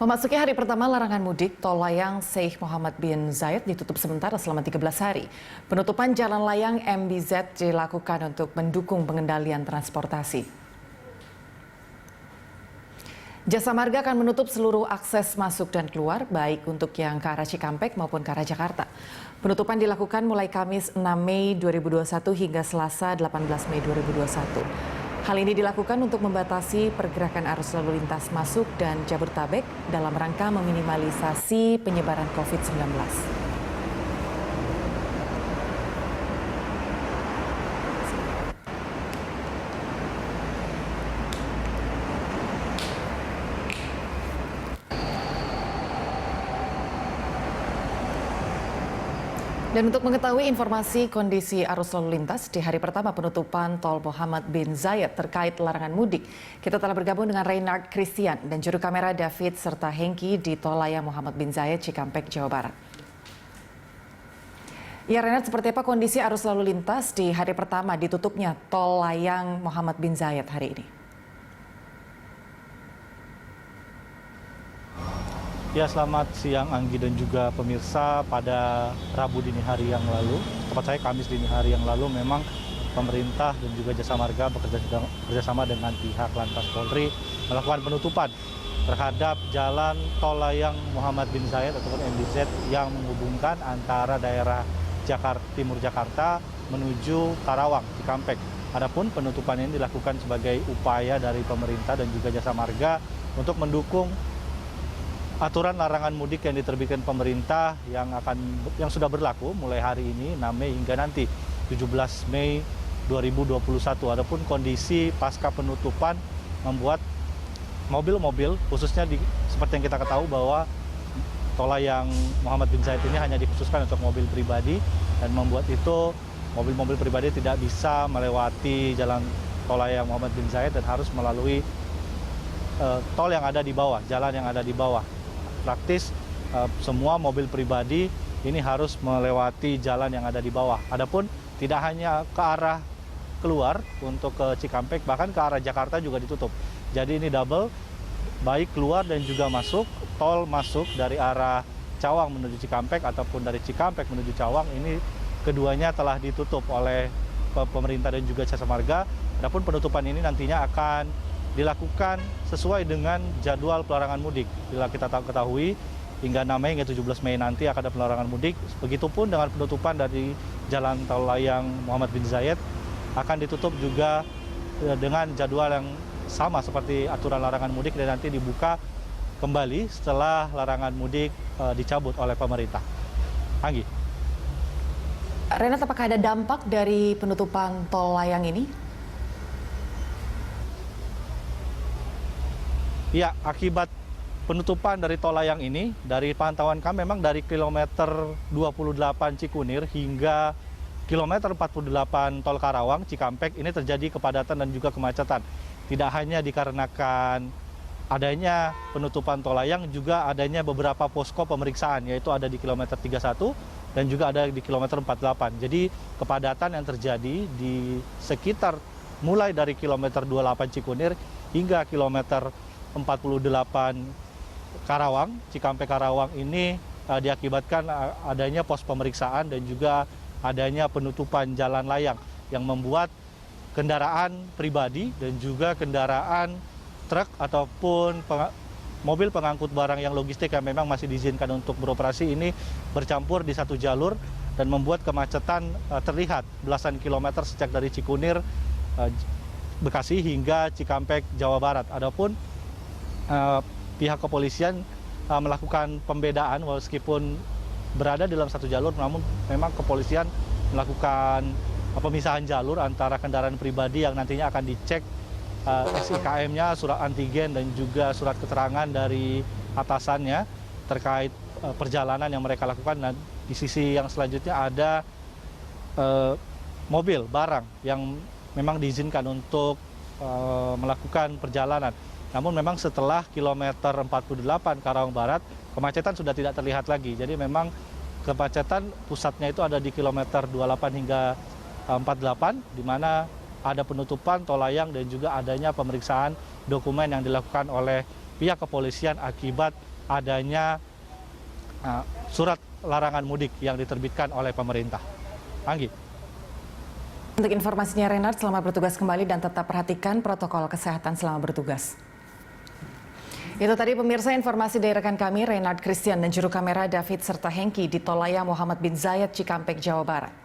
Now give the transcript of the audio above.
Memasuki hari pertama larangan mudik, tol layang Sheikh Mohammed bin Zayed ditutup sementara selama 13 hari. Penutupan jalan layang MBZ dilakukan untuk mendukung pengendalian transportasi. Jasa Marga akan menutup seluruh akses masuk dan keluar, baik untuk yang ke arah Cikampek maupun ke arah Jakarta. Penutupan dilakukan mulai Kamis 6 Mei 2021 hingga Selasa 18 Mei 2021. Hal ini dilakukan untuk membatasi pergerakan arus lalu lintas masuk dan Jabodetabek dalam rangka meminimalisasi penyebaran COVID-19. Dan untuk mengetahui informasi kondisi arus lalu lintas di hari pertama penutupan tol Mohammed bin Zayed terkait larangan mudik, kita telah bergabung dengan Reynard Christian dan juru kamera David serta Hengki di tol layang Mohammed bin Zayed Cikampek, Jawa Barat. Ya Reynard, seperti apa kondisi arus lalu lintas di hari pertama ditutupnya tol layang Mohammed bin Zayed hari ini? Ya, selamat siang Anggi dan juga pemirsa. Pada Rabu dini hari yang lalu, tepat saya Kamis dini hari yang lalu, memang pemerintah dan juga Jasa Marga bekerjasama dengan pihak Lantas Polri melakukan penutupan terhadap jalan tol layang Mohammed bin Zayed ataupun MBZ yang menghubungkan antara daerah Timur Jakarta menuju Karawang, Cikampek. Adapun penutupan ini dilakukan sebagai upaya dari pemerintah dan juga Jasa Marga untuk mendukung aturan larangan mudik yang diterbitkan pemerintah yang sudah berlaku mulai hari ini 6 Mei hingga nanti 17 Mei 2021. Adapun kondisi pasca penutupan membuat mobil-mobil khususnya seperti yang kita ketahui bahwa tol layang Mohammed bin Zayed ini hanya dikhususkan untuk mobil pribadi dan membuat itu mobil-mobil pribadi tidak bisa melewati jalan tol layang Mohammed bin Zayed dan harus melalui tol yang ada di bawah, jalan yang ada di bawah. Praktis semua mobil pribadi ini harus melewati jalan yang ada di bawah. Adapun tidak hanya ke arah keluar untuk ke Cikampek, bahkan ke arah Jakarta juga ditutup. Jadi ini double, baik keluar dan juga masuk. Tol masuk dari arah Cawang menuju Cikampek ataupun dari Cikampek menuju Cawang, ini keduanya telah ditutup oleh pemerintah dan juga Jasa Marga. Adapun penutupan ini nantinya akan dilakukan sesuai dengan jadwal pelarangan mudik. Bila kita ketahui, hingga 6 Mei hingga 17 Mei nanti akan ada pelarangan mudik. Begitupun dengan penutupan dari jalan tol layang Mohammed bin Zayed akan ditutup juga dengan jadwal yang sama seperti aturan larangan mudik dan nanti dibuka kembali setelah larangan mudik dicabut oleh pemerintah. Anggi. Renat, apakah ada dampak dari penutupan tol layang ini? Ya, akibat penutupan dari tol layang ini, dari pantauan kami memang dari kilometer 28 Cikunir hingga kilometer 48 tol Karawang, Cikampek, ini terjadi kepadatan dan juga kemacetan. Tidak hanya dikarenakan adanya penutupan tol layang, juga adanya beberapa posko pemeriksaan, yaitu ada di kilometer 31 dan juga ada di kilometer 48. Jadi kepadatan yang terjadi di sekitar mulai dari kilometer 28 Cikunir hingga kilometer 48 Karawang, Cikampek Karawang ini diakibatkan adanya pos pemeriksaan dan juga adanya penutupan jalan layang yang membuat kendaraan pribadi dan juga kendaraan truk ataupun mobil pengangkut barang yang logistik yang memang masih diizinkan untuk beroperasi ini bercampur di satu jalur dan membuat kemacetan terlihat belasan kilometer sejak dari Cikunir, Bekasi hingga Cikampek, Jawa Barat. Adapun pihak kepolisian melakukan pembedaan meskipun berada dalam satu jalur, namun memang kepolisian melakukan pemisahan jalur antara kendaraan pribadi yang nantinya akan dicek SIKM-nya, surat antigen dan juga surat keterangan dari atasannya terkait perjalanan yang mereka lakukan. Dan di sisi yang selanjutnya ada mobil barang yang memang diizinkan untuk melakukan perjalanan. Namun memang setelah kilometer 48 Karawang Barat, kemacetan sudah tidak terlihat lagi. Jadi memang kemacetan pusatnya itu ada di kilometer 28 hingga 48, di mana ada penutupan tol layang dan juga adanya pemeriksaan dokumen yang dilakukan oleh pihak kepolisian akibat adanya surat larangan mudik yang diterbitkan oleh pemerintah. Anggi. Untuk informasinya Renard, selamat bertugas kembali dan tetap perhatikan protokol kesehatan selama bertugas. Itu tadi pemirsa informasi dari rekan kami Renard Christian dan juru kamera David serta Hengki di Tol Layang Muhammad bin Zayed Cikampek, Jawa Barat.